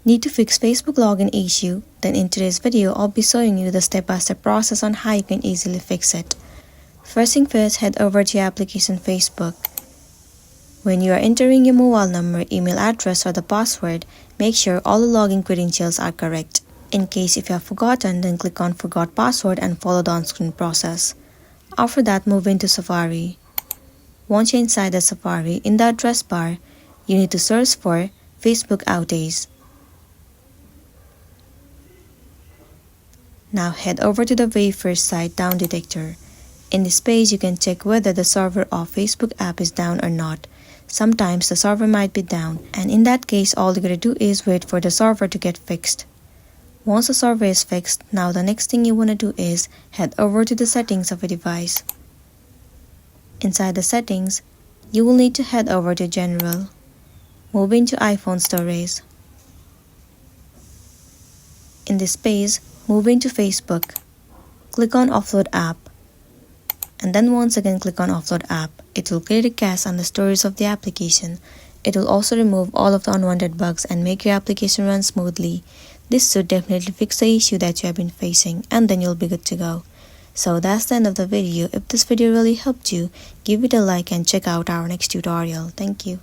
Need to fix Facebook login issue? Then in today's video, I'll be showing you the step-by-step process on how you can easily fix it. First thing first, head over to your application Facebook. When you are entering your mobile number, email address or the password, make sure all the login credentials are correct. In case if you have forgotten, then click on Forgot Password and follow the on-screen process. After that, move into Safari. Once you're inside the Safari, in the address bar, you need to search for Facebook outage. Now head over to the very first site, Down Detector. In this page, you can check whether the server of Facebook app is down or not. Sometimes the server might be down, and in that case, all you gotta do is wait for the server to get fixed. Once the server is fixed, now the next thing you wanna do is head over to the settings of a device. Inside the settings, you will need to head over to General. Move into iPhone storage. In this page, move into Facebook. Click on Offload App. And then once again click on Offload App. It will clear the cache and the storage of the application. It will also remove all of the unwanted bugs and make your application run smoothly. This should definitely fix the issue that you have been facing, and then you'll be good to go. So that's the end of the video. If this video really helped you, give it a like and check out our next tutorial. Thank you.